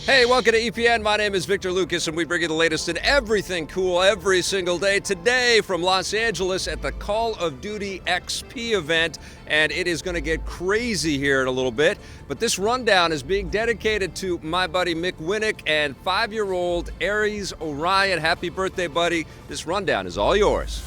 Hey, welcome to EPN. My name is Victor Lucas, and we bring you the latest in everything cool every single day. Today from Los Angeles at the Call of Duty XP event, and it is going to get crazy here in a little bit. But this rundown is being dedicated to my buddy Mick Winnick and 5-year-old Aries Orion. Happy birthday, buddy. This rundown is all yours.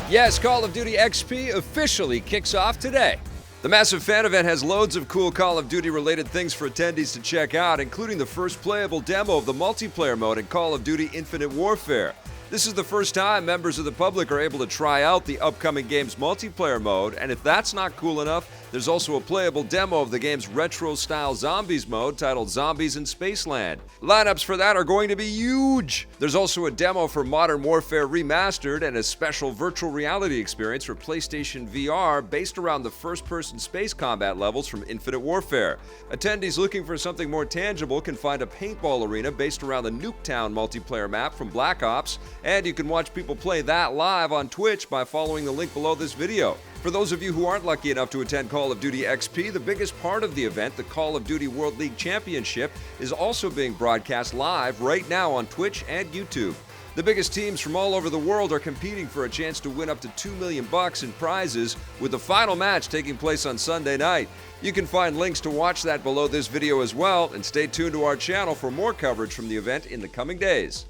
Yes, Call of Duty XP officially kicks off today. The massive fan event has loads of cool Call of Duty related things for attendees to check out, including the first playable demo of the multiplayer mode in Call of Duty Infinite Warfare. This is the first time members of the public are able to try out the upcoming game's multiplayer mode, and if that's not cool enough, there's also a playable demo of the game's retro-style zombies mode titled Zombies in Spaceland. Lineups for that are going to be huge! There's also a demo for Modern Warfare Remastered and a special virtual reality experience for PlayStation VR based around the first-person space combat levels from Infinite Warfare. Attendees looking for something more tangible can find a paintball arena based around the Nuketown multiplayer map from Black Ops, and you can watch people play that live on Twitch by following the link below this video. For those of you who aren't lucky enough to attend Call of Duty XP, the biggest part of the event, the Call of Duty World League Championship, is also being broadcast live right now on Twitch and YouTube. The biggest teams from all over the world are competing for a chance to win up to $2 million in prizes, with the final match taking place on Sunday night. You can find links to watch that below this video as well, and stay tuned to our channel for more coverage from the event in the coming days.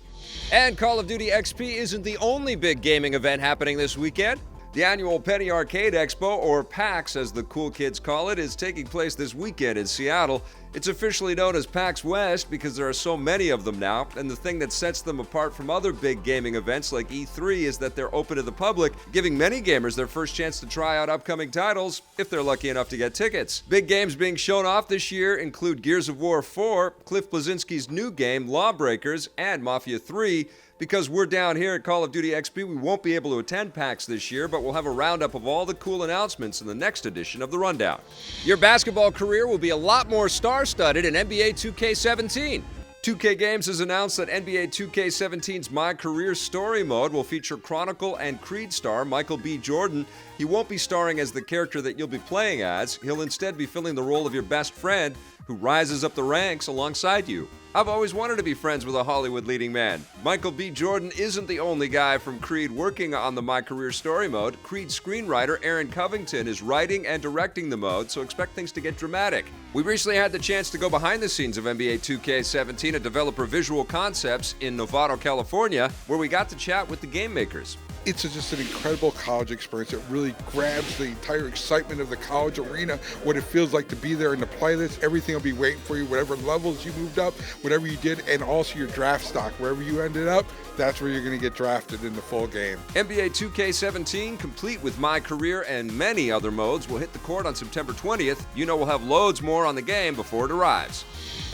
And Call of Duty XP isn't the only big gaming event happening this weekend. The annual Penny Arcade Expo, or PAX as the cool kids call it, is taking place this weekend in Seattle. It's officially known as PAX West because there are so many of them now, and the thing that sets them apart from other big gaming events like E3 is that they're open to the public, giving many gamers their first chance to try out upcoming titles if they're lucky enough to get tickets. Big games being shown off this year include Gears of War 4, Cliff Bleszinski's new game, Lawbreakers, and Mafia 3. Because we're down here at Call of Duty XP, we won't be able to attend PAX this year, but we'll have a roundup of all the cool announcements in the next edition of the Rundown. Your basketball career will be a lot more star-studded in NBA 2K17. 2K Games has announced that NBA 2K17's My Career Story mode will feature Chronicle and Creed star Michael B. Jordan. He won't be starring as the character that you'll be playing as. He'll instead be filling the role of your best friend who rises up the ranks alongside you. I've always wanted to be friends with a Hollywood leading man. Michael B. Jordan isn't the only guy from Creed working on the My Career Story mode. Creed screenwriter Aaron Covington is writing and directing the mode, so expect things to get dramatic. We recently had the chance to go behind the scenes of NBA 2K17 at Developer Visual Concepts in Novato, California, where we got to chat with the game makers. It's just an incredible college experience. It really grabs the entire excitement of the college arena, what it feels like to be there and to play this. Everything will be waiting for you, whatever levels you moved up, whatever you did, and also your draft stock. Wherever you ended up, that's where you're going to get drafted in the full game. NBA 2K17, complete with My Career and many other modes, will hit the court on September 20th. You know we'll have loads more on the game before it arrives.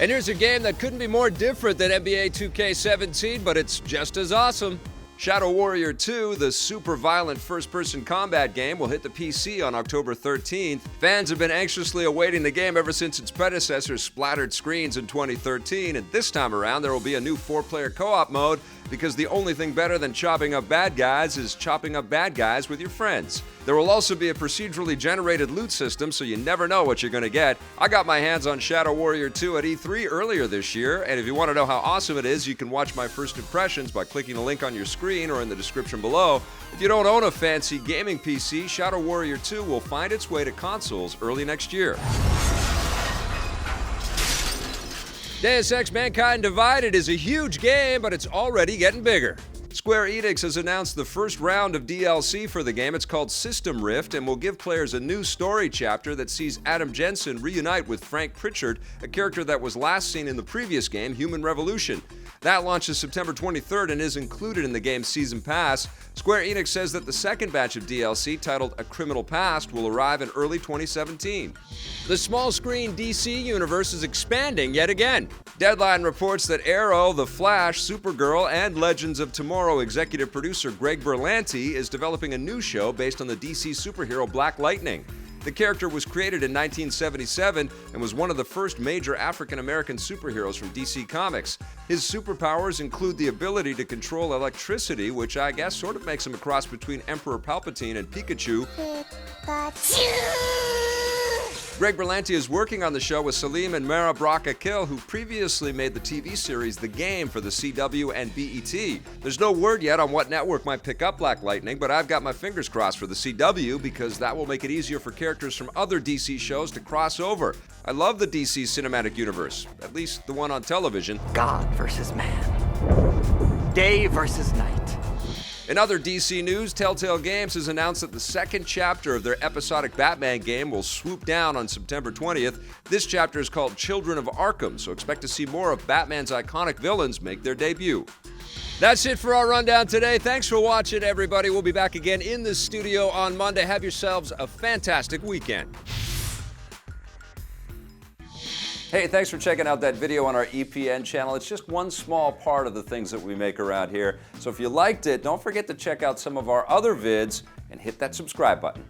And here's a game that couldn't be more different than NBA 2K17, but it's just as awesome. Shadow Warrior 2, the super violent first-person combat game, will hit the PC on October 13th. Fans have been anxiously awaiting the game ever since its predecessor splattered screens in 2013, and this time around there will be a new 4-player co-op mode because the only thing better than chopping up bad guys is chopping up bad guys with your friends. There will also be a procedurally generated loot system, so you never know what you're going to get. I got my hands on Shadow Warrior 2 at E3 earlier this year, and if you want to know how awesome it is, you can watch my first impressions by clicking the link on your screen or in the description below. If you don't own a fancy gaming PC, Shadow Warrior 2 will find its way to consoles early next year. Deus Ex Mankind Divided is a huge game, but it's already getting bigger. Square Enix has announced the first round of DLC for the game. It's called System Rift and will give players a new story chapter that sees Adam Jensen reunite with Frank Pritchard, a character that was last seen in the previous game, Human Revolution. That launches September 23rd and is included in the game's Season Pass. Square Enix says that the second batch of DLC, titled A Criminal Past, will arrive in early 2017. The small-screen DC universe is expanding yet again. Deadline reports that Arrow, The Flash, Supergirl, and Legends of Tomorrow executive producer Greg Berlanti is developing a new show based on the DC superhero Black Lightning. The character was created in 1977 and was one of the first major African-American superheroes from DC Comics. His superpowers include the ability to control electricity, which I guess sort of makes him a cross between Emperor Palpatine and Pikachu. Greg Berlanti is working on the show with Salim and Mara Braka-Kill, who previously made the TV series The Game for the CW and BET. There's no word yet on what network might pick up Black Lightning, but I've got my fingers crossed for the CW because that will make it easier for characters from other DC shows to cross over. I love the DC cinematic universe, at least the one on television. God versus man. Day versus night. In other DC news, Telltale Games has announced that the second chapter of their episodic Batman game will swoop down on September 20th. This chapter is called Children of Arkham, so expect to see more of Batman's iconic villains make their debut. That's it for our rundown today. Thanks for watching, everybody. We'll be back again in the studio on Monday. Have yourselves a fantastic weekend. Hey, thanks for checking out that video on our EPN channel. It's just one small part of the things that we make around here. So if you liked it, don't forget to check out some of our other vids and hit that subscribe button.